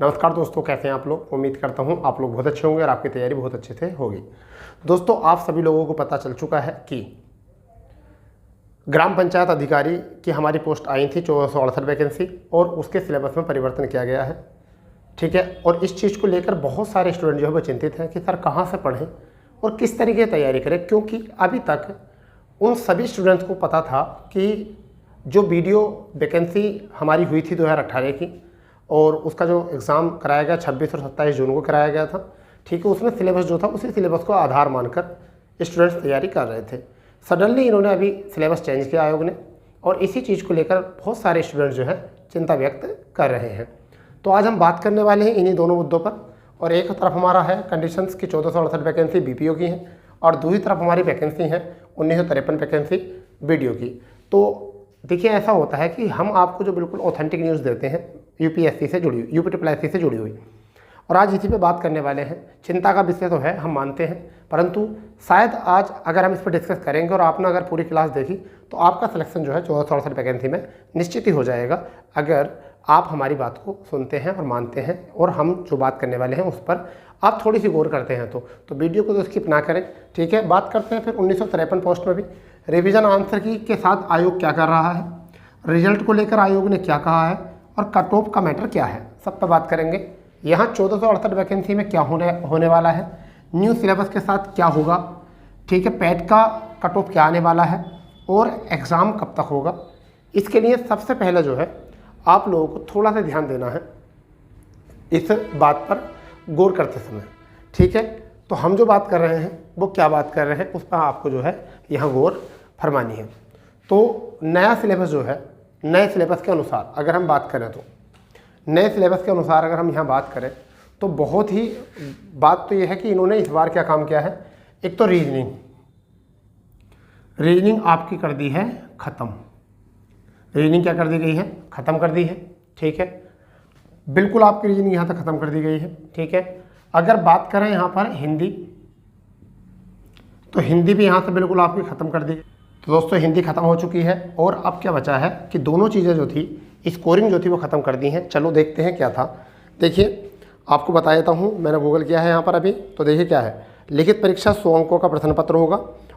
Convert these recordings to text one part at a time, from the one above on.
नमस्कार दोस्तों, कैसे हैं आप लोग। उम्मीद करता हूं आप लोग बहुत अच्छे होंगे और आपकी तैयारी बहुत अच्छे से होगी। दोस्तों, आप सभी लोगों को पता चल चुका है कि ग्राम पंचायत अधिकारी की हमारी पोस्ट आई थी 1468 वैकेंसी, और उसके सिलेबस में परिवर्तन किया गया है। ठीक है, और इस चीज़ को लेकर बहुत सारे स्टूडेंट जो है वो चिंतित हैं कि सर कहाँ से पढ़ें और किस तरीके की तैयारी करें, क्योंकि अभी तक उन सभी स्टूडेंट्स को पता था कि जो वीडियो वैकेंसी हमारी हुई थी 2018 की, और उसका जो एग्ज़ाम कराया गया 26 और 27 जून को कराया गया था। ठीक है, उसमें सिलेबस जो था उसी सिलेबस को आधार मानकर स्टूडेंट्स तैयारी कर रहे थे। सडनली इन्होंने अभी सिलेबस चेंज किया आयोग ने, और इसी चीज़ को लेकर बहुत सारे स्टूडेंट्स जो है चिंता व्यक्त कर रहे हैं। तो आज हम बात करने वाले हैं इन्हीं दोनों मुद्दों पर। और एक तरफ हमारा है कंडीशंस की 1468 वैकेंसी बीपीओ की है, और दूसरी तरफ हमारी वैकेंसी है 1953 वैकेंसी वीडियो की। तो देखिए, ऐसा होता है कि हम आपको जो बिल्कुल ऑथेंटिक न्यूज़ देते हैं यूपीएससी से जुड़ी हुई, यूपीएससी से जुड़ी हुई, और आज इसी पे बात करने वाले हैं। चिंता का विषय तो है, हम मानते हैं, परंतु शायद आज अगर हम इस पर डिस्कस करेंगे और आपने अगर पूरी क्लास देखी तो आपका सिलेक्शन जो है 1468 वैकेंसी में निश्चित ही हो जाएगा, अगर आप हमारी बात को सुनते हैं और मानते हैं, और हम जो बात करने वाले हैं उस पर आप थोड़ी सी गौर करते हैं। तो वीडियो को तो स्किप ना करें। ठीक है, बात करते हैं फिर 1953 पोस्ट में भी रिवीजन आंसर की के साथ आयोग क्या कर रहा है, रिजल्ट को लेकर आयोग ने क्या कहा है, और कट ऑफ का मैटर क्या है, सब पर बात करेंगे। यहाँ 1468 वैकेंसी में क्या होने वाला है, न्यू सिलेबस के साथ क्या होगा, ठीक है, पैट का कट ऑफ क्या आने वाला है, और एग्ज़ाम कब तक होगा। इसके लिए सबसे पहले जो है आप लोगों को थोड़ा सा ध्यान देना है इस बात पर गौर करते समय। ठीक है, तो हम जो बात कर रहे हैं वो क्या बात कर रहे हैं उस पर आपको जो है यहाँ गौर फरमानी है। तो नया सिलेबस जो है, नए सिलेबस के अनुसार अगर हम बात करें, तो नए सिलेबस के अनुसार अगर हम यहाँ बात करें तो बहुत ही बात तो ये है कि इन्होंने इस बार क्या काम किया है। एक तो रीजनिंग आपकी कर दी है ख़त्म। रीजनिंग क्या कर दी गई है, ख़त्म कर दी है। ठीक है, बिल्कुल आपकी रीजनिंग यहाँ तक ख़त्म कर दी गई है। ठीक है, अगर बात करें यहाँ पर हिंदी, तो हिंदी भी यहाँ से बिल्कुल आपकी ख़त्म कर दी। तो दोस्तों, हिंदी ख़त्म हो चुकी है, और अब क्या बचा है कि दोनों चीज़ें जो थी, स्कोरिंग जो थी वो ख़त्म कर दी हैं। चलो देखते हैं क्या था। देखिए, आपको बता देता हूँ, मैंने गूगल किया है यहाँ पर अभी। तो देखिए क्या है, लिखित परीक्षा 100 अंकों का प्रश्न पत्र होगा,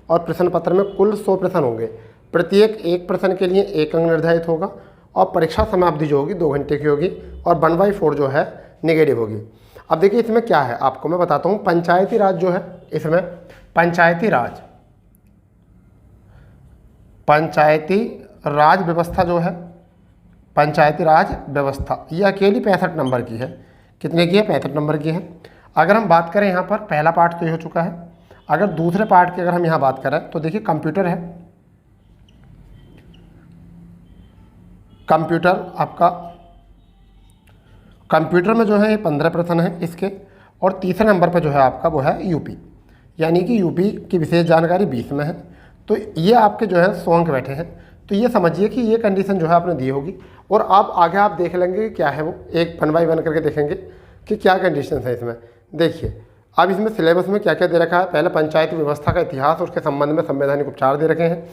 और प्रश्न पत्र में कुल 100 प्रश्न होंगे। प्रत्येक एक प्रश्न के लिए 1 अंक निर्धारित होगा, और परीक्षा समाप्ति जो होगी 2 घंटे की होगी, और 1/4 जो है नेगेटिव होगी। अब देखिए इसमें क्या है, आपको मैं बताता हूँ। पंचायती राज जो है, इसमें पंचायती राज व्यवस्था जो है, पंचायती राज व्यवस्था, ये अकेली 65 नंबर की है। कितने की है, 65 नंबर की है। अगर हम बात करें यहाँ पर, पहला पार्ट तो ये हो चुका है। अगर दूसरे पार्ट की अगर हम यहाँ बात करें तो देखिए कंप्यूटर है। कंप्यूटर आपका, कंप्यूटर में जो है ये 15 प्रश्न है इसके, और तीसरे नंबर पर जो है आपका वो है यूपी, यानी कि यूपी की विशेष जानकारी 20 में है। तो ये आपके जो है 100 अंक बैठे हैं। तो ये समझिए कि ये कंडीशन जो है आपने दी होगी, और आप आगे आप देख लेंगे कि क्या है वो, एक 1 बाय 1 करके देखेंगे कि क्या कंडीशन है इसमें। देखिए, अब इसमें सिलेबस में क्या क्या दे रखा है। पहले पंचायती व्यवस्था का इतिहास और उसके संबंध में संवैधानिक उपचार दे रखे हैं।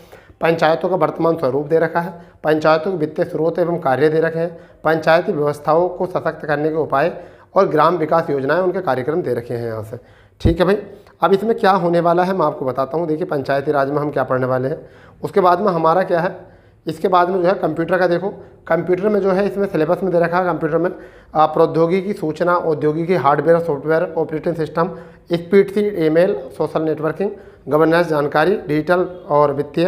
पंचायतों का वर्तमान स्वरूप दे रखा है। पंचायतों के वित्तीय स्रोत एवं कार्य दे रखे हैं। पंचायती व्यवस्थाओं को सशक्त करने के उपाय और ग्राम विकास योजनाएं, उनके कार्यक्रम दे रखे हैं यहाँ से। ठीक है भाई, अब इसमें क्या होने वाला है मैं आपको बताता हूँ। देखिए, पंचायती राज में हम क्या पढ़ने वाले हैं। उसके बाद में हमारा क्या है, इसके बाद में जो है कंप्यूटर का देखो। कंप्यूटर में जो है इसमें सिलेबस में दे रखा है, कंप्यूटर में प्रौद्योगिकी, सूचना, औद्योगिकी, hardware, software, operating system, speed C, email, social networking, governance जानकारी, डिजिटल और वित्तीय,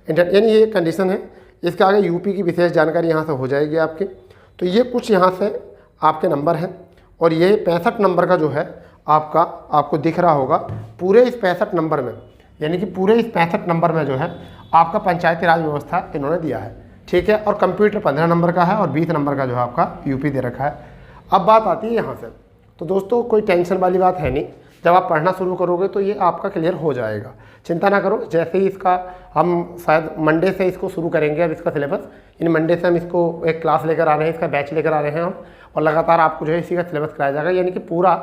यानी ये कंडीशन है। इसके आगे यूपी की विशेष जानकारी यहाँ से हो जाएगी आपकी। तो ये कुछ यहाँ से आपके नंबर हैं, और ये 65 नंबर का जो है आपका, आपको दिख रहा होगा पूरे इस 65 नंबर में, यानी कि पूरे इस 65 नंबर में जो है आपका पंचायती राज व्यवस्था इन्होंने दिया है। ठीक है, और कंप्यूटर 15 नंबर का है, और 20 नंबर का जो है आपका यूपी दे रखा है। अब बात आती है यहाँ से। तो दोस्तों, कोई टेंशन वाली बात है नहीं, जब आप पढ़ना शुरू करोगे तो ये आपका क्लियर हो जाएगा। चिंता ना करो। जैसे ही इसका हम शायद मंडे से इसको शुरू करेंगे, अब इसका सिलेबस, इन मंडे से हम इसको एक क्लास लेकर आ रहे हैं, इसका बैच लेकर आ रहे हैं हम, और लगातार आपको जो है इसी का सिलेबस कराया जाएगा। यानी कि पूरा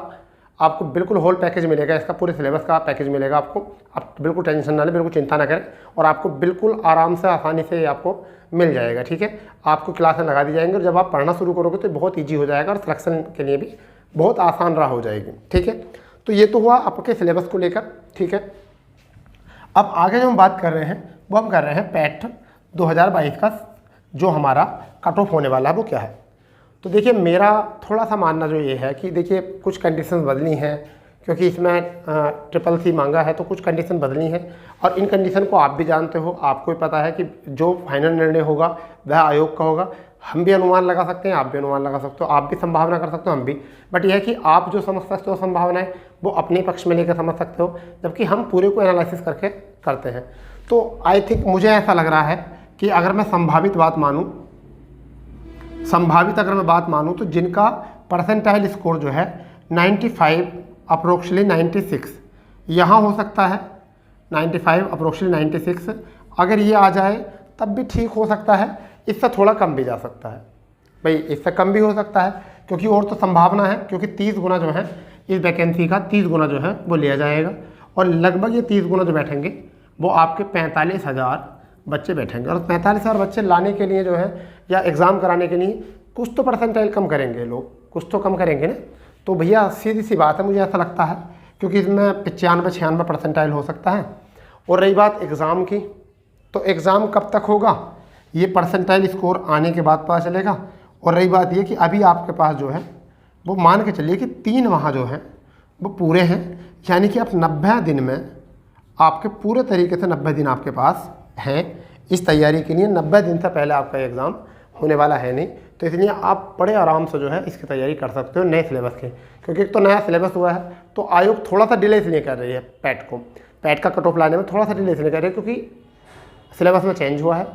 आपको बिल्कुल होल पैकेज मिलेगा, इसका पूरे सिलेबस का पैकेज मिलेगा आपको। आप बिल्कुल टेंशन ना लें, बिल्कुल चिंता ना करें, और आपको बिल्कुल आराम से आसानी से आपको मिल जाएगा। ठीक है, आपको क्लासें लगा दी जाएंगी और जब आप पढ़ना शुरू करोगे तो बहुत ईजी हो जाएगा और सिलेक्शन के लिए भी बहुत आसान राह हो जाएगी। ठीक है, तो ये तो हुआ आपके सिलेबस को लेकर। ठीक है, अब आगे जो हम बात कर रहे हैं वो हम कर रहे हैं पैट 2022 का जो हमारा कट ऑफ होने वाला है वो क्या है। तो देखिए, मेरा थोड़ा सा मानना जो ये है कि देखिए कुछ कंडीशंस बदली हैं, क्योंकि इसमें CCC मांगा है तो कुछ कंडीशन बदली हैं, और इन कंडीशन को आप भी जानते हो, आपको भी पता है कि जो फाइनल निर्णय होगा वह आयोग का होगा। हम भी अनुमान लगा सकते हैं, आप भी अनुमान लगा सकते हो, आप भी संभावना कर सकते हो, हम भी, बट यह है कि आप जो समझ सकते हो संभावनाएं वो अपने पक्ष में लेकर समझ सकते हो, जबकि हम पूरे को एनालिसिस करके करते हैं। तो आई थिंक मुझे ऐसा लग रहा है कि अगर मैं संभावित अगर मैं बात मानूं तो जिनका परसेंटाइल स्कोर जो है 95 अप्रोक्सीमेटली 96 यहाँ हो सकता है, 95 अप्रोक्सीमेटली 96, अगर ये आ जाए तब भी ठीक हो सकता है, इससे थोड़ा कम भी जा सकता है भाई, इससे कम भी हो सकता है, क्योंकि और तो संभावना है, क्योंकि 30 गुना जो है इस वैकेंसी का 30 गुना जो है वो लिया जाएगा, और लगभग ये 30 गुना जो बैठेंगे वो आपके 45,000 बच्चे बैठेंगे। और 45,000 बच्चे लाने के लिए जो है या एग्ज़ाम कराने के लिए कुछ तो परसेंटाइल कम करेंगे लोग, कुछ तो कम करेंगे ना। तो भैया सीधी सी बात है, मुझे ऐसा लगता है, क्योंकि इसमें 95-96 परसेंटाइल हो सकता है। और रही बात एग्ज़ाम की, तो एग्ज़ाम कब तक होगा ये परसेंटाइल स्कोर आने के बाद पता चलेगा। और रही बात ये कि अभी आपके पास जो है वो मान के चलिए कि 3 माह जो हैं वो पूरे हैं, यानी कि आप 90 दिन में आपके पूरे तरीके से 90 दिन आपके पास हैं इस तैयारी के लिए। 90 दिन से पहले आपका एग्ज़ाम होने वाला है नहीं, तो इसलिए आप बड़े आराम से जो है इसकी तैयारी कर सकते हो नए सिलेबस के, क्योंकि एक तो नया सिलेबस हुआ है तो आयोग थोड़ा सा डिले इसलिए कर रही है पैट का कट ऑफ लाने में थोड़ा सा डिले इसलिए कर रही है क्योंकि सिलेबस में चेंज हुआ है।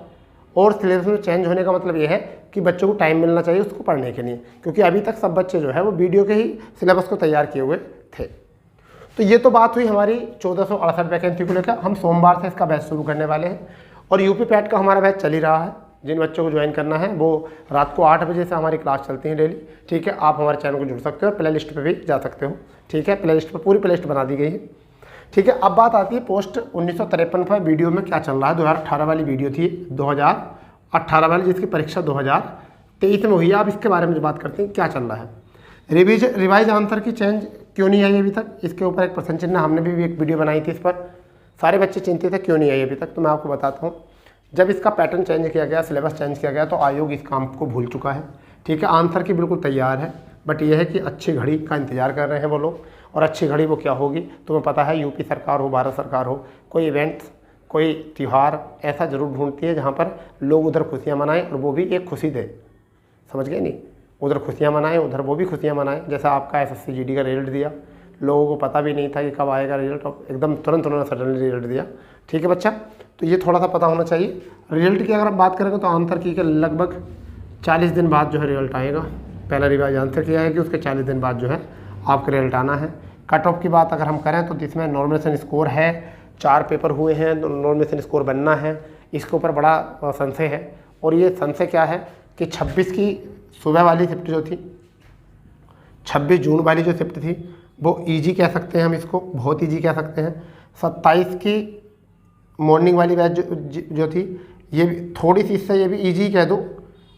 और सिलेबस में चेंज होने का मतलब ये है कि बच्चों को टाइम मिलना चाहिए उसको पढ़ने के लिए, क्योंकि अभी तक सब बच्चे जो है वो वीडियो के ही सिलेबस को तैयार किए हुए थे। तो ये तो बात हुई हमारी 1468 वैकेंसी को लेकर। हम सोमवार से इसका बैच शुरू करने वाले हैं, और यूपी पैट का हमारा बैच चल ही रहा है। जिन बच्चों को ज्वाइन करना है वो रात को 8 बजे से हमारी क्लास चलती है डेली। ठीक है, आप हमारे चैनल को जुड़ सकते हो, प्ले लिस्ट पर भी जा सकते हो। ठीक है, प्ले लिस्ट पर पूरी प्ले लिस्ट बना दी गई है। ठीक है, अब बात आती है पोस्ट 1953 पर वीडियो में क्या चल रहा है। 2018 वाली वीडियो थी, 2018 वाली, जिसकी परीक्षा 2023 में हुई है। अब इसके बारे में जो बात करते हैं क्या चल रहा है, रिवाइज आंसर की चेंज क्यों नहीं आई अभी तक, इसके ऊपर एक प्रश्न चिन्ह, हमने भी एक वीडियो बनाई थी इस पर। सारे बच्चे चिंतित है क्यों नहीं आई अभी तक, तो मैं आपको बताता हूँ। जब इसका पैटर्न चेंज किया गया, सिलेबस चेंज किया गया, तो आयोग इस काम को भूल चुका है। ठीक है, आंसर की बिल्कुल तैयार है, बट यह है कि अच्छी घड़ी का इंतजार कर रहे हैं वो लोग। और अच्छी घड़ी वो क्या होगी तुम्हें पता है, यूपी सरकार हो, भारत सरकार हो, कोई इवेंट्स, कोई त्यौहार ऐसा ज़रूर ढूंढती है जहाँ पर लोग उधर खुशियाँ मनाएं और वो भी एक खुशी दे, समझ गए नहीं, उधर खुशियाँ मनाएं उधर वो भी खुशियाँ मनाएं। जैसा आपका SSC GD का रिजल्ट दिया, लोगों को पता भी नहीं था कि कब आएगा रिजल्ट, और एकदम तुरंत उन्होंने सडनली रिजल्ट दिया। ठीक है बच्चा, तो ये थोड़ा सा पता होना चाहिए। रिजल्ट की अगर हम बात करेंगे तो आंसर की के लगभग 40 दिन बाद जो है रिजल्ट आएगा। पहला रिवाइज आंसर किया है कि उसके 40 दिन बाद जो है आपका रिजल्ट आना है। कट ऑफ की बात अगर हम करें तो इसमें नॉर्मलेशन स्कोर है, 4 पेपर हुए हैं, नॉर्मलेशन स्कोर बनना है, इसके ऊपर बड़ा संशय है। और ये संशय क्या है कि 26 की सुबह वाली शिफ्ट जो थी, 26 जून वाली जो शिफ्ट थी वो ईजी कह सकते हैं हम इसको, बहुत ईजी कह सकते हैं। 27 की मॉर्निंग वाली बैच जो थी ये भी थोड़ी सी, इससे ये भी ईजी कह दो,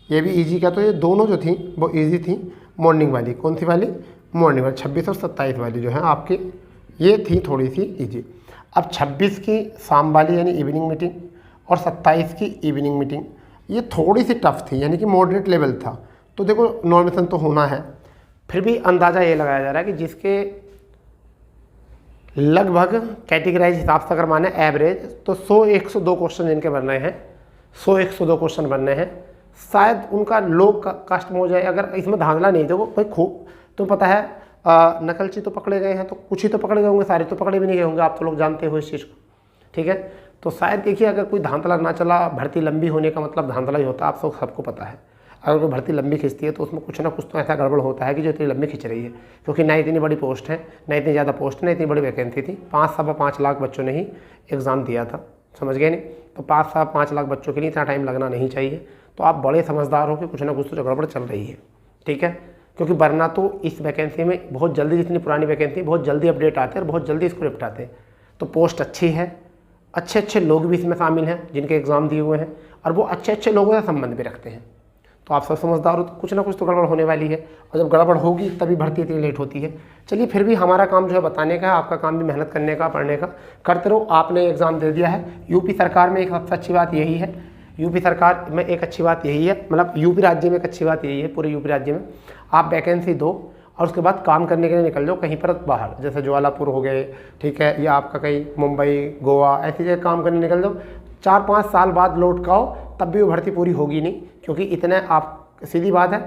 ये भी ईजी कह दो, ये दोनों जो थी वो ईजी थी। मॉर्निंग वाली कौन सी वाली, मॉर्निंग वाली 26 और 27 वाली जो है आपकी ये थी थोड़ी सी ईजी। अब 26 की शाम वाली यानी इवनिंग मीटिंग और 27 की इवनिंग मीटिंग ये थोड़ी सी टफ थी, यानी कि मॉडरेट लेवल था। तो देखो नॉर्मेशन तो होना है, फिर भी अंदाज़ा ये लगाया जा रहा है कि जिसके लगभग कैटेगराइज हिसाब से अगर माने एवरेज तो 100-102 क्वेश्चन जिनके बनने हैं, 100-102 क्वेश्चन बनने हैं, शायद उनका लो कास्ट में हो जाए। अगर इसमें धांधला नहीं, देखो भाई खूब तो पता है नकलची तो पकड़े गए हैं, तो कुछ ही तो पकड़े गए होंगे, सारे तो पकड़े भी नहीं गए होंगे, आप तो लोग जानते हो इस चीज़ को। ठीक है, तो शायद देखिए अगर कोई धांधला ना चला, भर्ती लंबी होने का मतलब धांधला ही होता है, आप सबको पता है। अगर कोई भर्ती लंबी खींचती है तो उसमें कुछ ना कुछ तो ऐसा गड़बड़ होता है कि जो इतनी लंबी खींच रही है, क्योंकि ना इतनी बड़ी पोस्ट है, ना इतनी ज़्यादा पोस्ट, ना इतनी बड़ी वैकेंसी थी। 5-5 लाख बच्चों ने ही एग्ज़ाम दिया था, समझ गए नहीं। तो 5-5 लाख बच्चों के लिए इतना टाइम लगना नहीं चाहिए। तो आप बड़े समझदार हो कि कुछ ना कुछ तो गड़बड़ चल रही है। ठीक है, क्योंकि वरना तो इस वैकेंसी में बहुत जल्दी, जितनी पुरानी वैकेंसी बहुत जल्दी अपडेट आते हैं और बहुत जल्दी इसको निपटाते हैं। तो पोस्ट अच्छी है, अच्छे अच्छे लोग भी इसमें शामिल हैं जिनके एग्ज़ाम दिए हुए हैं, और वो अच्छे अच्छे लोगों से संबंध भी रखते हैं। तो आप सब समझदार हो, तो कुछ ना कुछ तो गड़बड़ होने वाली है, और जब गड़बड़ होगी तभी भर्ती इतनी लेट होती है। चलिए, फिर भी हमारा काम जो है बताने का है, आपका काम भी मेहनत करने का, पढ़ने का। करते रहो। आपने एग्ज़ाम दे दिया है। यूपी सरकार में एक सबसे अच्छी बात यही है, यूपी सरकार में एक अच्छी बात यही है, मतलब यूपी राज्य में एक अच्छी बात यही है, पूरे यूपी राज्य में आप वैकेंसी दो और उसके बाद काम करने के लिए निकल जाओ कहीं पर बाहर, जैसे ज्वालापुर हो गए, ठीक है, या आपका कहीं मुंबई, गोवा, ऐसी जगह काम करने निकल जाओ। 4-5 साल बाद लौट के आओ, तब भी वो भर्ती पूरी होगी नहीं, क्योंकि इतने आप, सीधी बात है,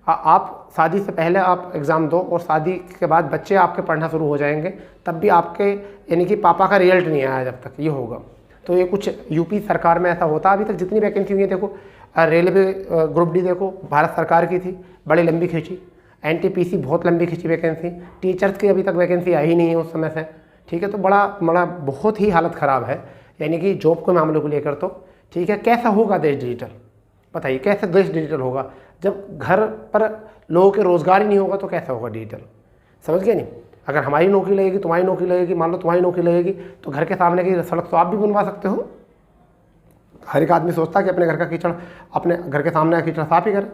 आप शादी से पहले आप एग्ज़ाम दो और शादी के बाद बच्चे आपके पढ़ना शुरू हो जाएंगे, तब भी आपके यानी कि पापा का रिजल्ट नहीं आया जब तक ये होगा। तो ये कुछ यूपी सरकार में ऐसा होता है। अभी तक जितनी वैकेंसी हुई है, देखो रेलवे ग्रुप डी देखो, भारत सरकार की थी, बड़ी लंबी खींची। एनटीपीसी बहुत लंबी खींची वैकेंसी। टीचर्स की अभी तक वैकेंसी आई ही नहीं है उस समय से, ठीक है। तो बड़ा बहुत ही हालत ख़राब है, यानी कि जॉब के मामले को लेकर। तो ठीक है, कैसा होगा देश डिजिटल, बताइए कैसे देश डिजिटल होगा? जब घर पर लोगों के रोज़गार ही नहीं होगा तो कैसा होगा डिजिटल? समझ गए नहीं? अगर हमारी नौकरी लगेगी, तुम्हारी नौकरी लगेगी, मान लो तुम्हारी नौकरी लगेगी, तो घर के सामने की सड़क तो आप भी बनवा सकते हो। हर एक आदमी सोचता है कि अपने घर का कीचड़, अपने घर के सामने का कीचड़ साफ ही करे।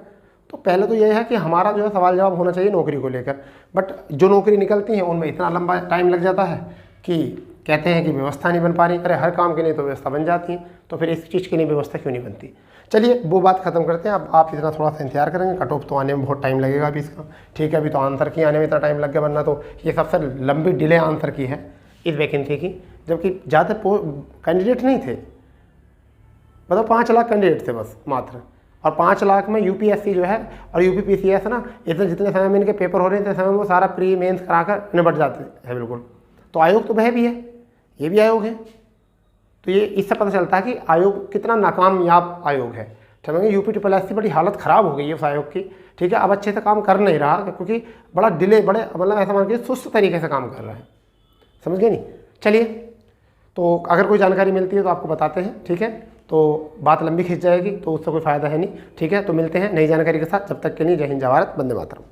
तो पहले तो ये है कि हमारा जो है सवाल जवाब होना चाहिए नौकरी को लेकर। बट जो नौकरी निकलती हैं उनमें इतना लंबा टाइम लग जाता है कि कहते हैं कि व्यवस्था नहीं बन पा रही। अरे हर काम के लिए तो व्यवस्था बन जाती है, तो फिर इस चीज़ के लिए व्यवस्था क्यों नहीं बनती? चलिए वो बात खत्म करते हैं। अब आप इतना थोड़ा सा इंतजार करेंगे, कट ऑफ तो आने में बहुत टाइम लगेगा अभी इसका, ठीक है। अभी तो आंसर की आने में इतना टाइम लग गया, वरना तो ये सबसे लंबी डिले आंसर की है इस वैकेंसी की, जबकि ज़्यादा कैंडिडेट नहीं थे, मतलब 5 लाख कैंडिडेट थे बस मात्र। और 5 लाख में यूपीएससी जो है और यूपीपीसीएस ना, इतने जितने समय में इनके पेपर हो रहे हैं, समय में वो सारा प्री मेंस कराकर निपट जाते हैं बिल्कुल। तो आयोग तो वह भी है, ये भी आयोग है। तो ये इससे पता चलता है कि आयोग कितना नाकामयाब आयोग है। समझेंगे, यूपी बड़ी हालत ख़राब हो गई है उस आयोग की, ठीक है। अब अच्छे से काम कर नहीं रहा, क्योंकि बड़ा डिले, बड़े मतलब ऐसा मान के सुस्त तरीके से काम कर रहा है। समझ गए नहीं? चलिए, तो अगर कोई जानकारी मिलती है तो आपको बताते हैं, ठीक है। तो बात लंबी खिंच जाएगी तो उससे कोई फ़ायदा है नहीं, ठीक है। तो मिलते हैं नई जानकारी के साथ, जब तक के लिए जय हिंद, जय भारत, वंदे मातरम।